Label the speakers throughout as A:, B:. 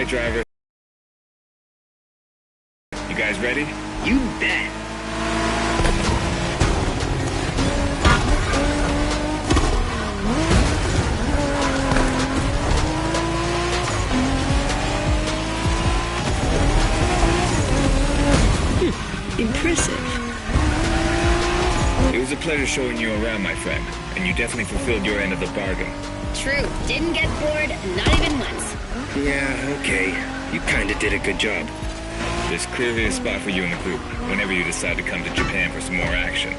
A: right, driver. You guys ready?
B: You bet.
C: Impressive.
A: It was a pleasure showing you around, my friend, and you definitely fulfilled your end of the bargain.
D: True. Didn't get bored, not even once.
B: Yeah, okay. You kinda did a good job.
A: There's clearly a spot for you in the group whenever you decide to come to Japan for some more action.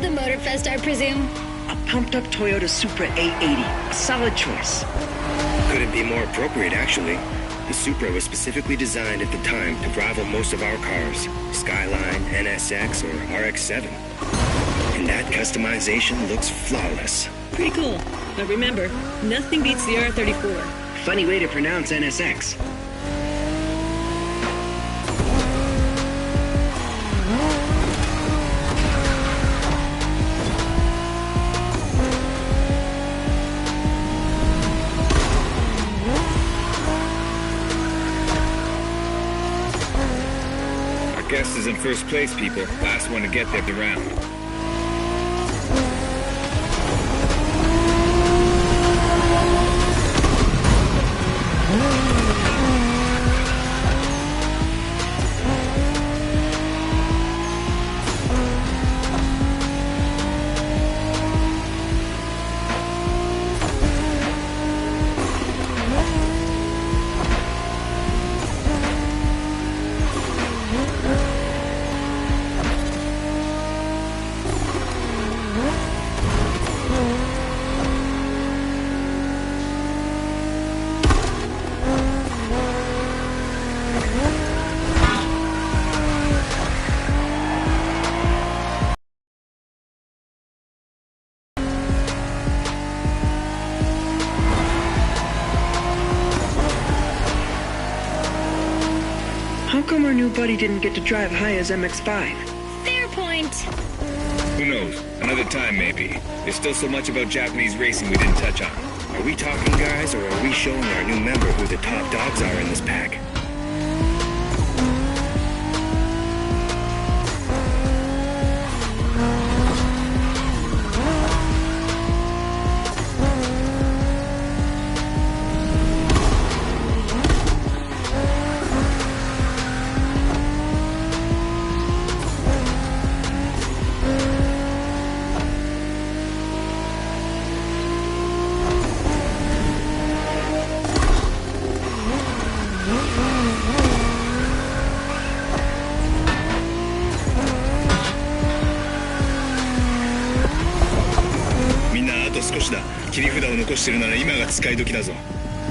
D: The Motorfest, I presume?
B: A pumped-up Toyota Supra 880. A solid choice. Couldn't be more appropriate, actually. The Supra was specifically designed at the time to rival most of our cars. Skyline, NSX, or RX-7. And that customization looks flawless.
C: Pretty cool. But remember, nothing beats the R34.
B: Funny way to pronounce NSX.
A: Guest is in first place, people. Last one to get there the round.
B: How come our new buddy didn't get to drive high as MX-5?
D: Fair point.
A: Who knows? Another time, maybe. There's still so much about Japanese racing we didn't touch on.
B: Are we talking, guys, or are we showing our new member who the top dogs are in this pack?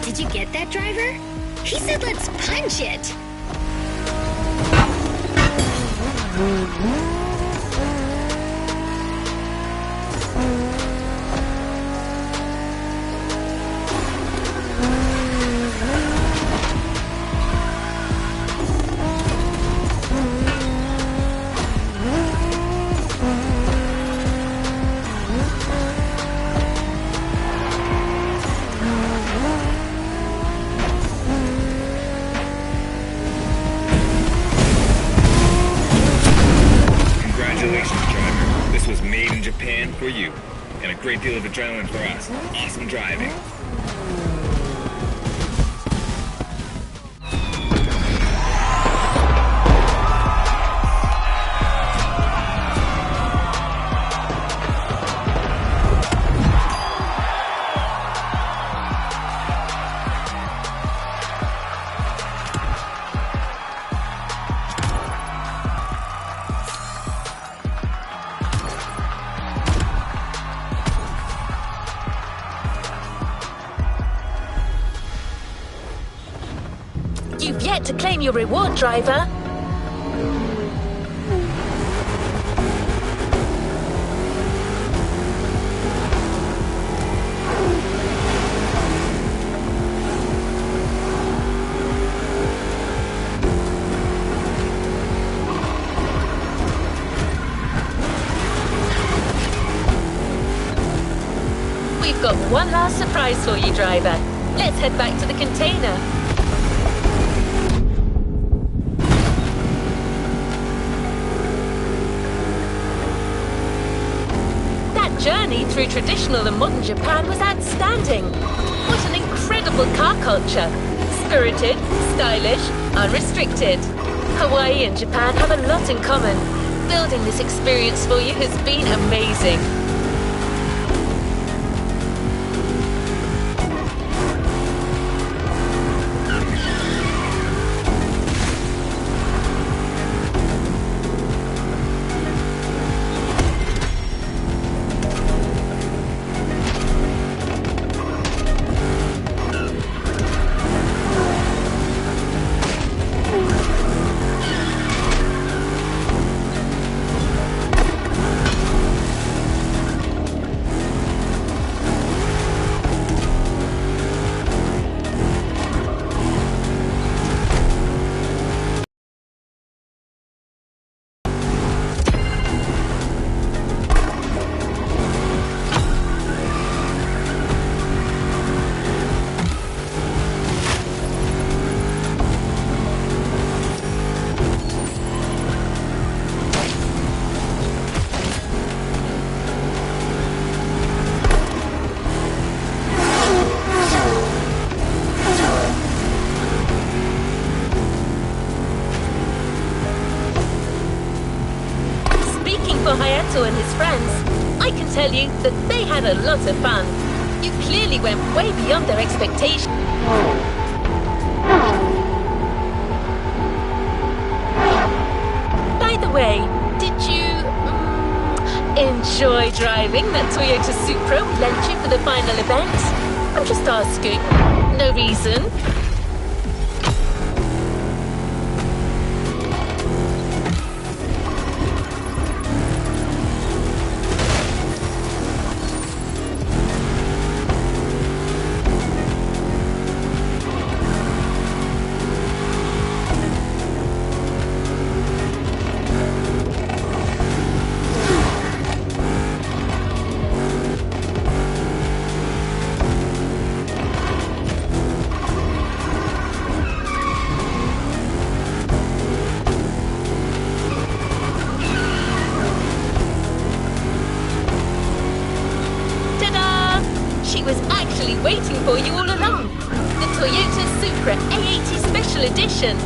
D: Did you get that, driver? He said let's punch it.
A: For you, and a great deal of adrenaline for us. Awesome driving.
E: forget to claim your reward, driver. We've got one last surprise for you, driver. Let's head back to the container. That journey through traditional and modern Japan was outstanding. What an incredible car culture. Spirited, stylish, unrestricted. Hawaii and Japan have a lot in common. Building this experience for you has been amazing. For Hayato and his friends, I can tell you that they had a lot of fun. You clearly went way beyond their expectations. By the way, did you enjoy driving that Toyota Supra we lent you for the final event? I'm just asking. No reason. She was actually waiting for you all along. The Toyota Supra A80 Special Edition.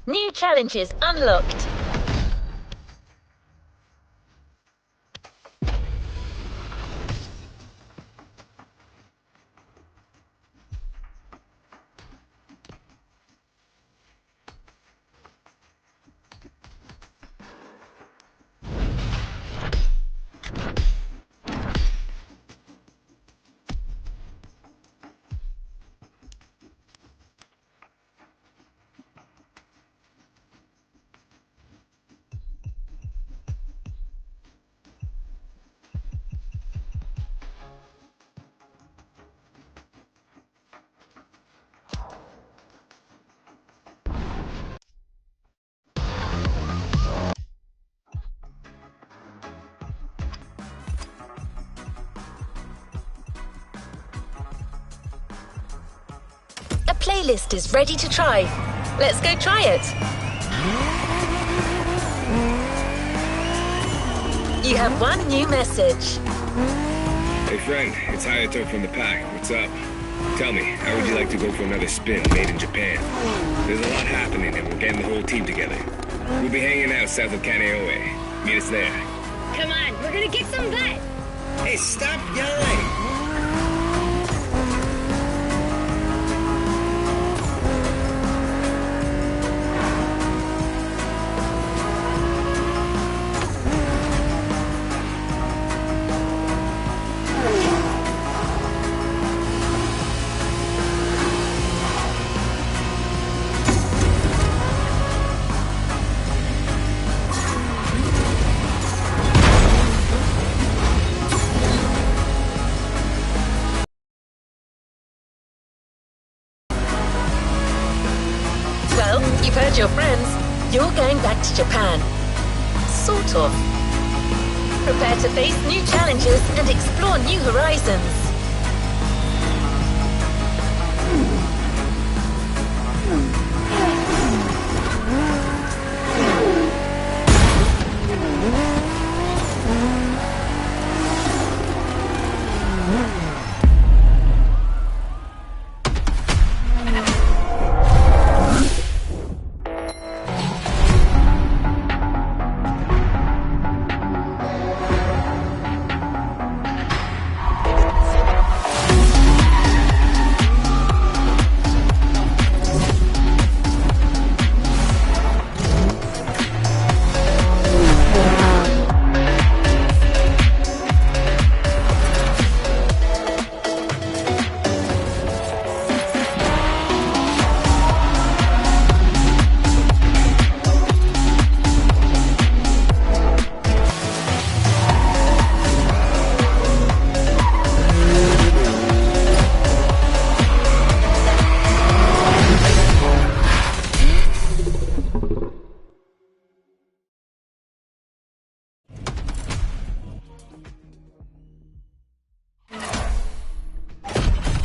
E: New challenges unlocked. playlist is ready to try. Let's go try it. You have one new message.
A: Hey friend, it's Hayato from the pack. What's up? Tell me, how would you like to go for another spin made in Japan? There's a lot happening and we're getting the whole team together. We'll be hanging out south of Kaneohe. Meet us there.
D: Come on, we're gonna kick some butt.
B: Hey, stop yelling!
E: You've heard your friends. You're going back to Japan. Sort of. Prepare to face new challenges and explore new horizons.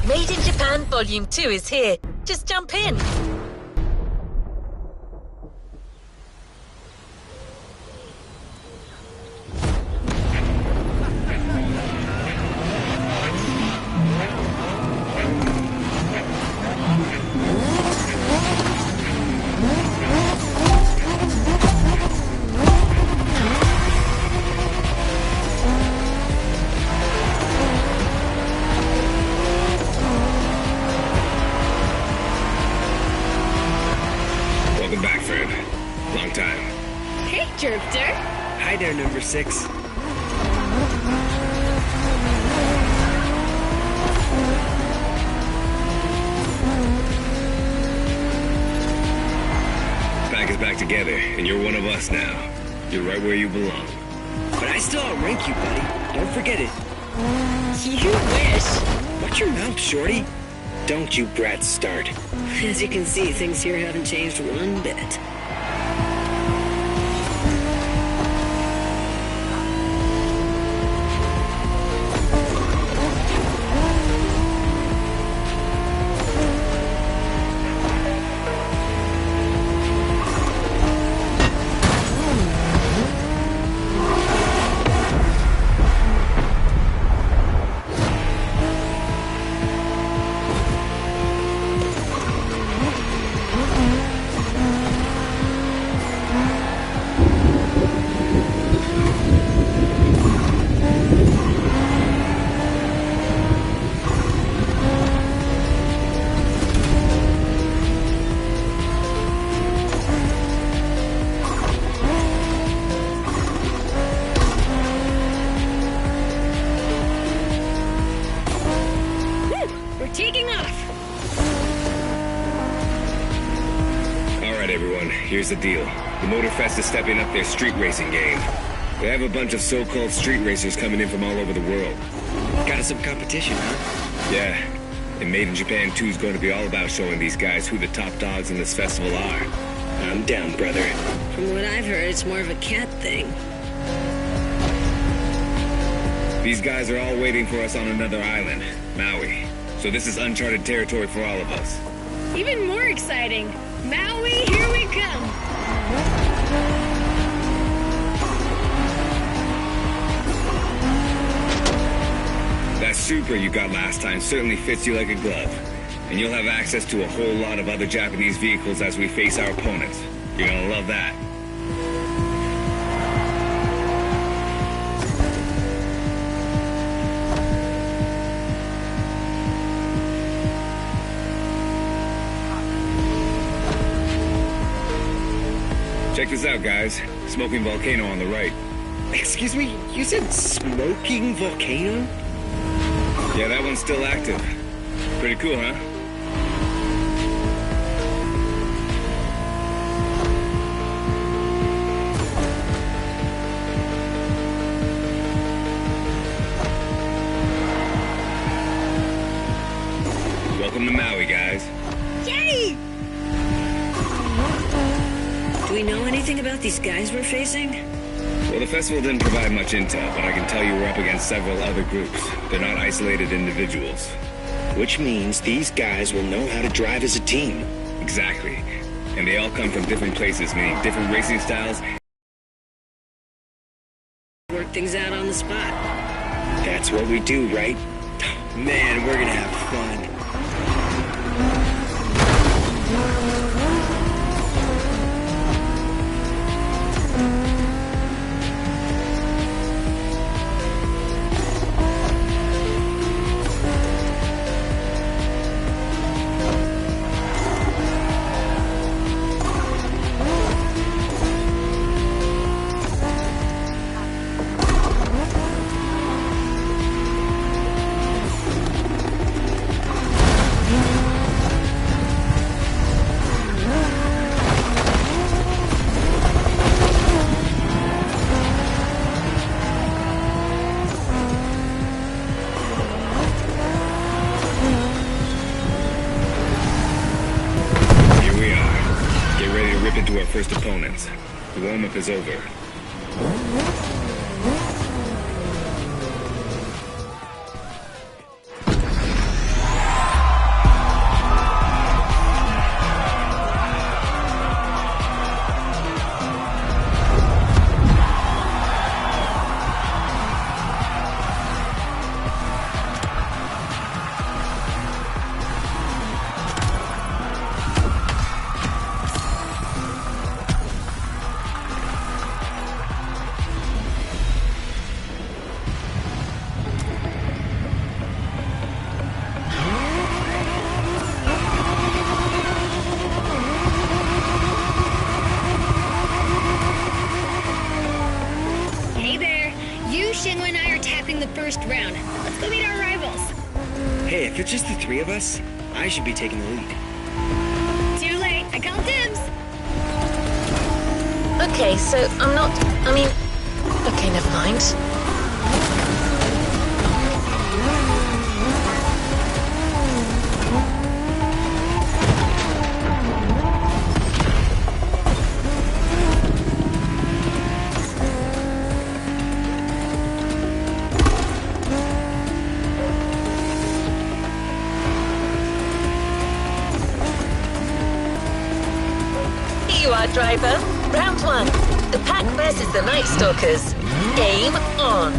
E: Made in Japan Volume 2 is here. Just jump in.
A: Welcome back, friend. Long time.
D: Hey, Jerpter.
B: Hi there, number 6.
A: Pack is back together, and you're one of us now. You're right where you belong.
B: But I still outrank you, buddy. Don't forget it.
C: You wish.
B: Watch your mouth, shorty. Don't you brats start.
C: As you can see, things here haven't changed one bit.
A: Everyone, here's the deal. The Motorfest is stepping up their street racing game. They have a bunch of so-called street racers coming in from all over the world.
B: Got us some competition, huh?
A: Yeah, and Made in Japan 2 is going to be all about showing these guys who the top dogs in this festival are.
B: I'm down, brother.
C: From what I've heard, it's more of a cat thing.
A: These guys are all waiting for us on another island, Maui. So this is uncharted territory for all of us.
D: Even more exciting. Maui, here we come.
A: That Supra you got last time certainly fits you like a glove. And you'll have access to a whole lot of other Japanese vehicles as we face our opponents. You're gonna love that. Check this out, guys. Smoking volcano on the right.
B: Excuse me, you said smoking volcano?
A: Yeah, that one's still active. Pretty cool, huh? Welcome to Maui, guys.
D: Yay!
C: Do we know anything about these guys we're facing?
A: Well, the festival didn't provide much intel, but I can tell you we're up against several other groups. They're not isolated individuals.
B: Which means these guys will know how to drive as a team.
A: Exactly. And they all come from different places, meaning different racing styles.
C: Work things out on the spot.
B: That's what we do, right? Man, we're gonna have fun.
A: Into our first opponents. The warm-up is over.
D: First round. Let's go meet our rivals.
B: Hey, if it's just the three of us, I should be taking the lead.
D: Too late. I called dibs.
E: Okay, so okay, never mind. You are, driver. Round one. The pack versus the Night Stalkers. Game on.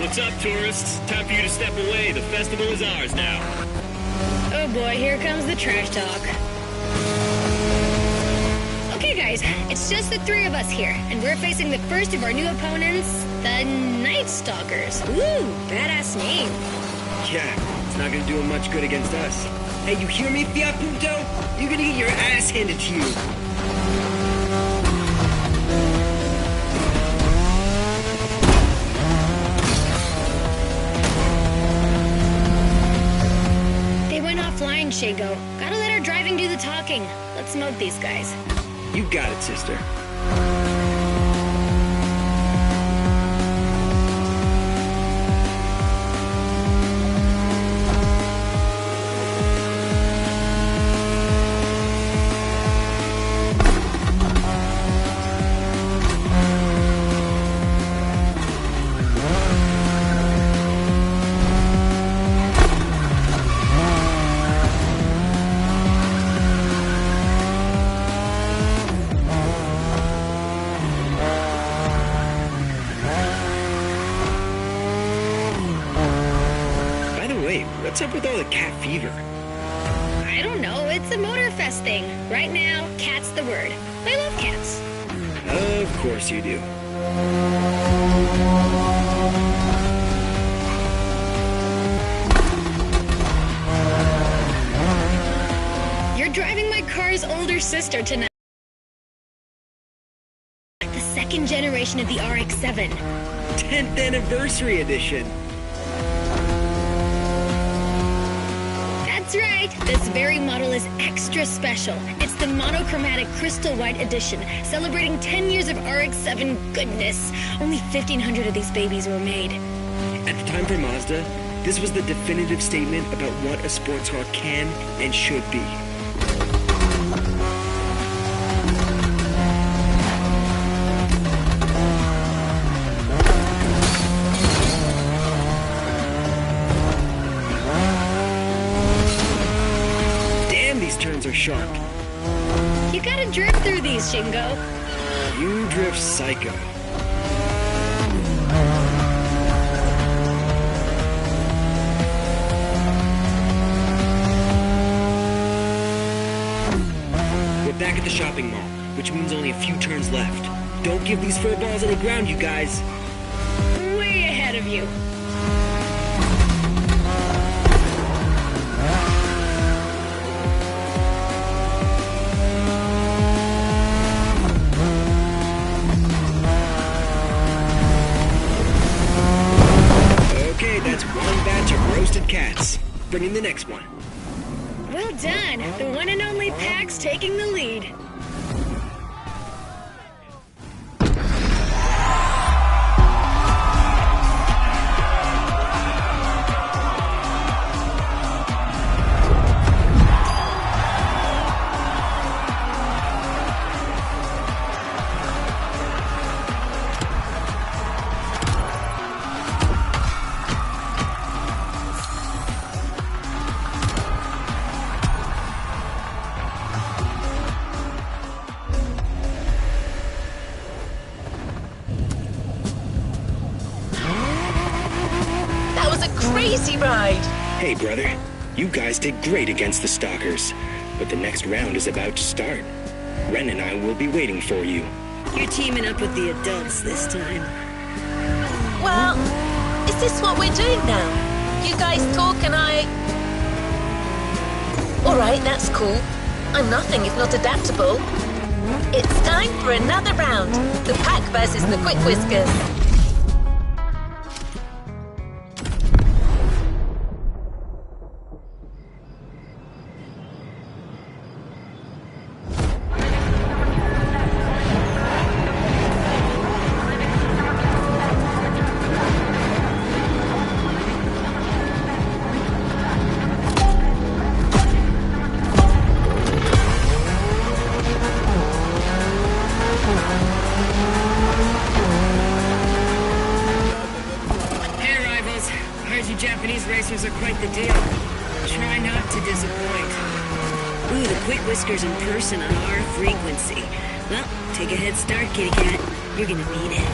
F: What's up, tourists? Time for you to step away. The festival is ours now.
D: Oh boy, here comes the trash talk. Okay guys, it's just the three of us here, and we're facing the first of our new opponents, the Night Stalkers. Ooh, badass name.
B: Yeah, it's not gonna do him much good against us. Hey, you hear me, Fiat Punto? You're gonna get your ass handed to you.
D: They went offline, Shago. Gotta let our driving do the talking. Let's smoke these guys.
B: You got it, sister. What's up with all the cat fever?
D: I don't know. It's a Motorfest thing. Right now, cat's the word. I love cats.
B: Of course you do.
D: You're driving my car's older sister tonight. The second generation of the RX-7.
B: 10th anniversary edition.
D: That's right. This very model is extra special. It's the monochromatic crystal white edition, celebrating 10 years of RX-7 goodness. Only 1,500 of these babies were made.
B: At the time for Mazda, this was the definitive statement about what a sports car can and should be. Turns are sharp.
D: You gotta drift through these, Shingo.
B: You drift psycho. We're back at the shopping mall, which means only a few turns left. Don't give these fur balls any ground, you guys.
D: Way ahead of you.
B: That's one batch of roasted cats. Bring in the next one.
D: Well done. The one and only Pax taking the lead.
E: Crazy ride!
B: Hey, brother. You guys did great against the stalkers. But the next round is about to start. Ren and I will be waiting for you.
C: You're teaming up with the adults this time.
E: Well, is this what we're doing now? You guys talk and I... Alright, that's cool. I'm nothing if not adaptable. It's time for another round. The pack versus the quick whiskers.
C: Japanese racers are quite the deal. Try not to disappoint. Ooh, the quick whiskers in person on our frequency. Well, take a head start, kitty cat. You're gonna need it.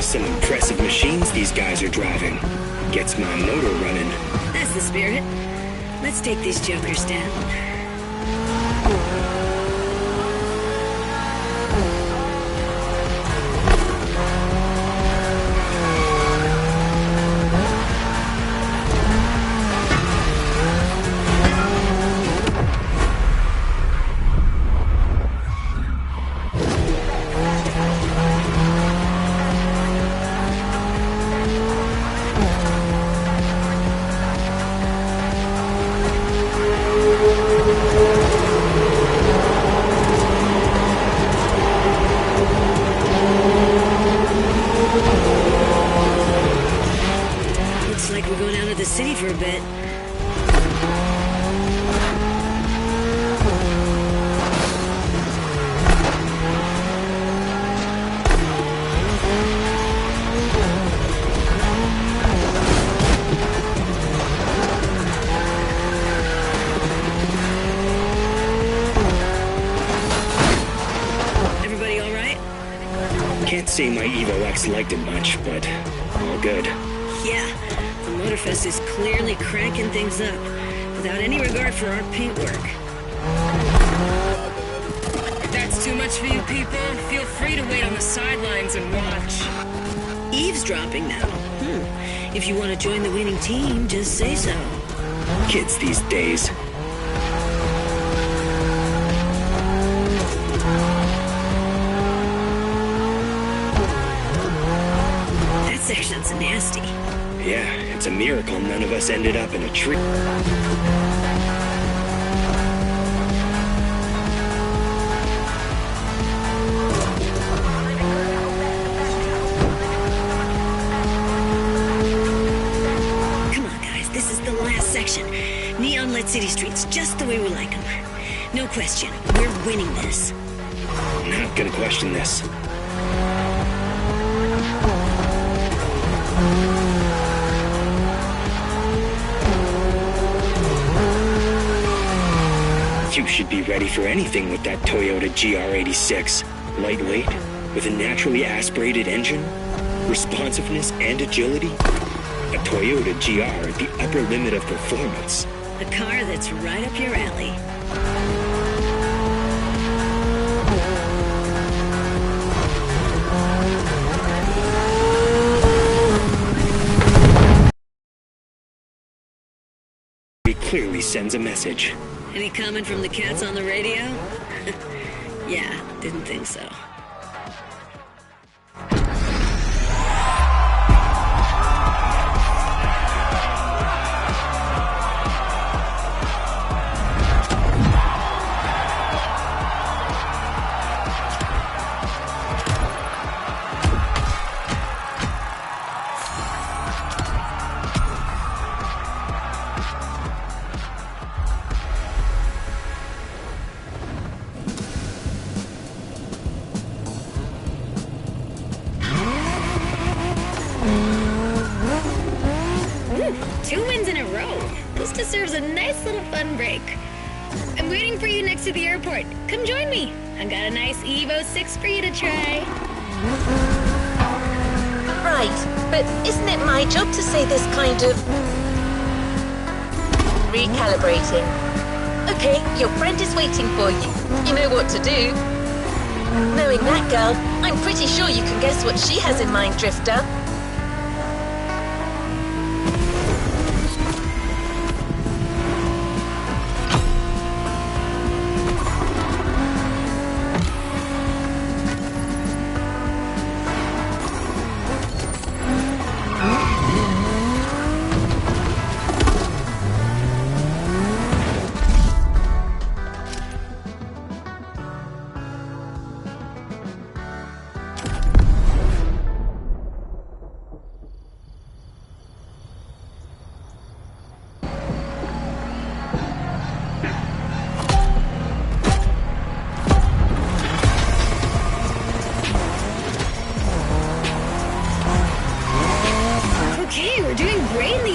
B: Some impressive machines these guys are driving. Gets my motor running.
C: That's the spirit. Let's take these jokers down.
B: say my Evo X liked it much, but all good.
C: Yeah, the Motorfest is clearly cranking things up, without any regard for our paintwork.
G: If that's too much for you people, feel free to wait on the sidelines and watch.
C: Eavesdropping now. If you want to join the winning team, just say so.
B: Kids these days.
C: That section's nasty.
B: Yeah, it's a miracle none of us ended up in a tree.
C: Neon-lit city streets, just the way we like them. No question, we're winning this.
B: Not gonna question this. You should be ready for anything with that Toyota GR86. Lightweight, with a naturally aspirated engine, responsiveness and agility. A Toyota GR at the upper limit of performance.
C: A car that's right up your alley.
B: It clearly sends a message.
C: Any comment from the cats on the radio? Yeah, didn't think so.
D: Two wins in a row. This deserves a nice little fun break. I'm waiting for you next to the airport. Come join me. I've got a nice Evo 6 for you to try.
E: Right, but isn't it my job to say this kind of... recalibrating? Okay, your friend is waiting for you. You know what to do. Knowing that girl, I'm pretty sure you can guess what she has in mind, Drifter.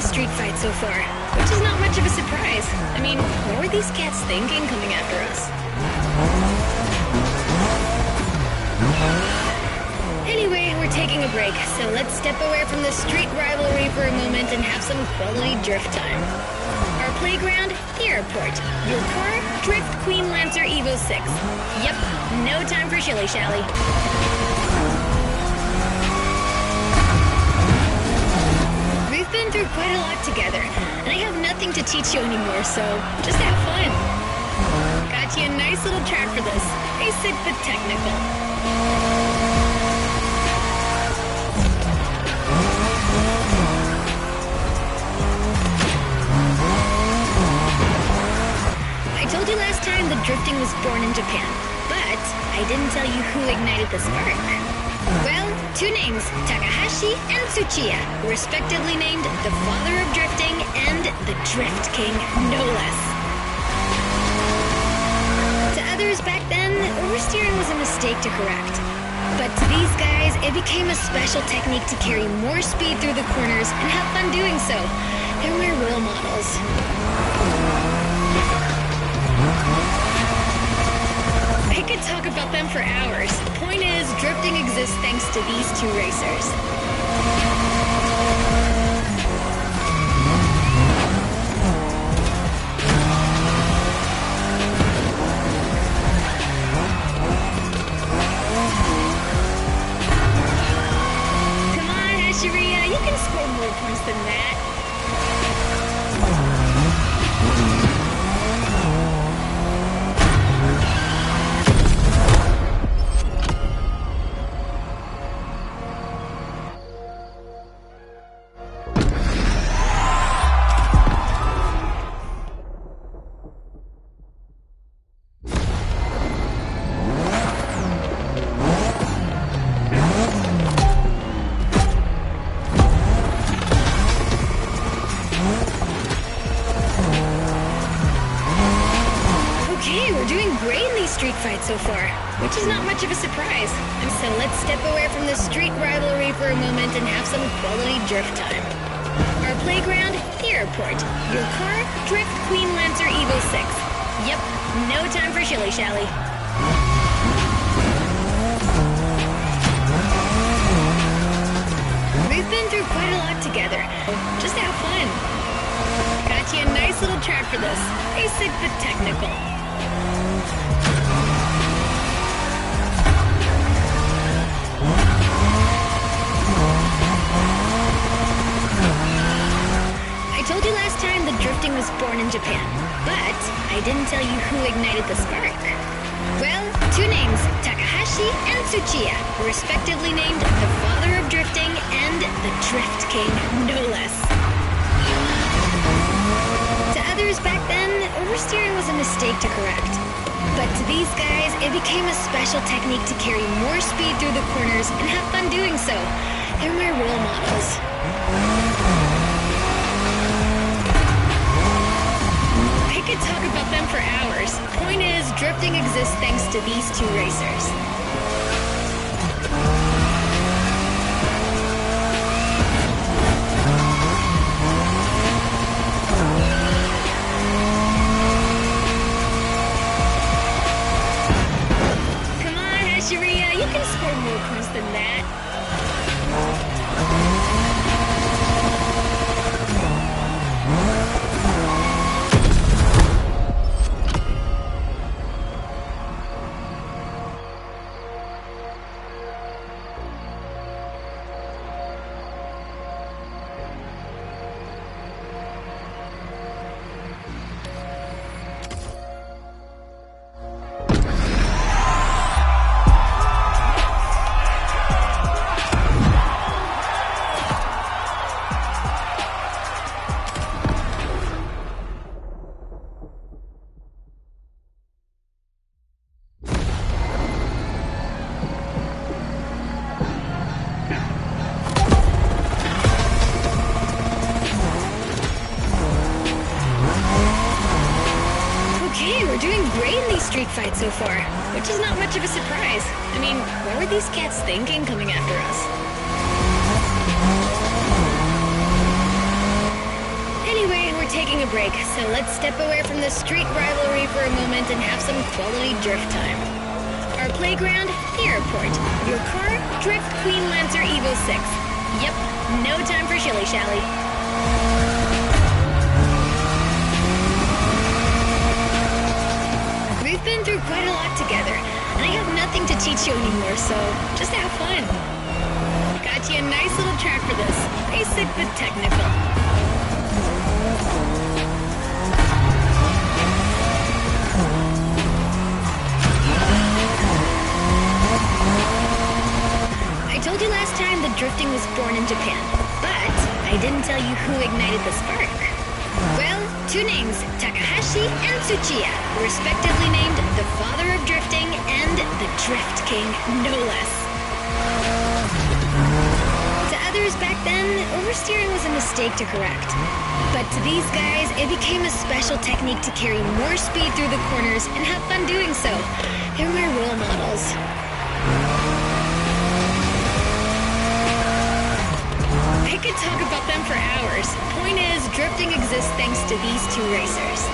D: Street fight so far, which is not much of a surprise. I mean, what were these cats thinking coming after us? Anyway, we're taking a break, so let's step away from the street rivalry for a moment and have some quality drift time. Our playground, the airport. Your car, Drift Queen Lancer Evo 6. Yep, no time for shilly-shally. We've been through quite a lot together, and I have nothing to teach you anymore, so just have fun. Got you a nice little track for this. Basic but technical. I told you last time that drifting was born in Japan, but I didn't tell you who ignited the spark. Well, two names, Takahashi and Tsuchiya, respectively named the father of drifting and the Drift King, no less. To others back then, oversteering was a mistake to correct. But to these guys, it became a special technique to carry more speed through the corners and have fun doing so. They're my role models. I could could talk about them for hours. Point is, drifting exists thanks to these two racers. Come on, Hashiria, you can score more points than that. Street fight so far, which is not much of a surprise. So let's step away from the street rivalry for a moment and have some quality drift time. Our playground, the airport. Your car, Drift Queen Lancer Evo 6. Yep, no time for shilly-shally. We've been through quite a lot together. Just have fun. Got you a nice little track for this. Basic but technical. I told you last time that drifting was born in Japan, but I didn't tell you who ignited the spark. Well, two names, Takahashi and Tsuchiya, respectively named the father of drifting and the Drift King, no less. To others back then, oversteering was a mistake to correct. But to these guys, it became a special technique to carry more speed through the corners and have fun doing so. They're my role models. I could talk about them for hours. Point is, drifting exists thanks to these two racers. Come on, Hashiria, you can score more points than that. Street fight so far, which is not much of a surprise. I mean, what were these cats thinking coming after us? Anyway, we're taking a break, so let's step away from the street rivalry for a moment and have some quality drift time. Our playground, the airport. Your car, Drift Queen Lancer Evo 6. Yep, no time for shilly-shally. We've been through quite a lot together, and I have nothing to teach you anymore, so just have fun. Got you a nice little track for this. Basic but technical. I told you last time that drifting was born in Japan, but I didn't tell you who ignited the spark. Well, two names, Takahashi and Tsuchiya, respectively named the father of drifting and the Drift King, no less. To others back then, oversteering was a mistake to correct. But to these guys, it became a special technique to carry more speed through the corners and have fun doing so. They're my role models. I could talk about them for hours. Point is, drifting exists thanks to these two racers.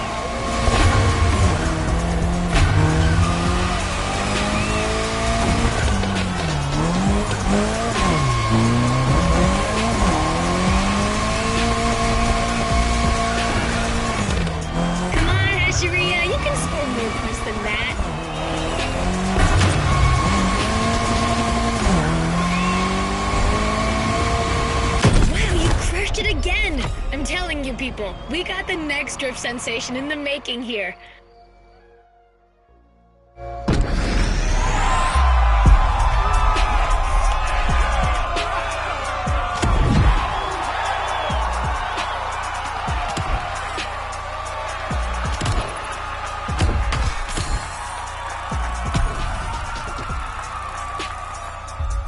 D: You can score more points than that. Wow, you crushed it again! I'm telling you people, we got the next drift sensation in the making here.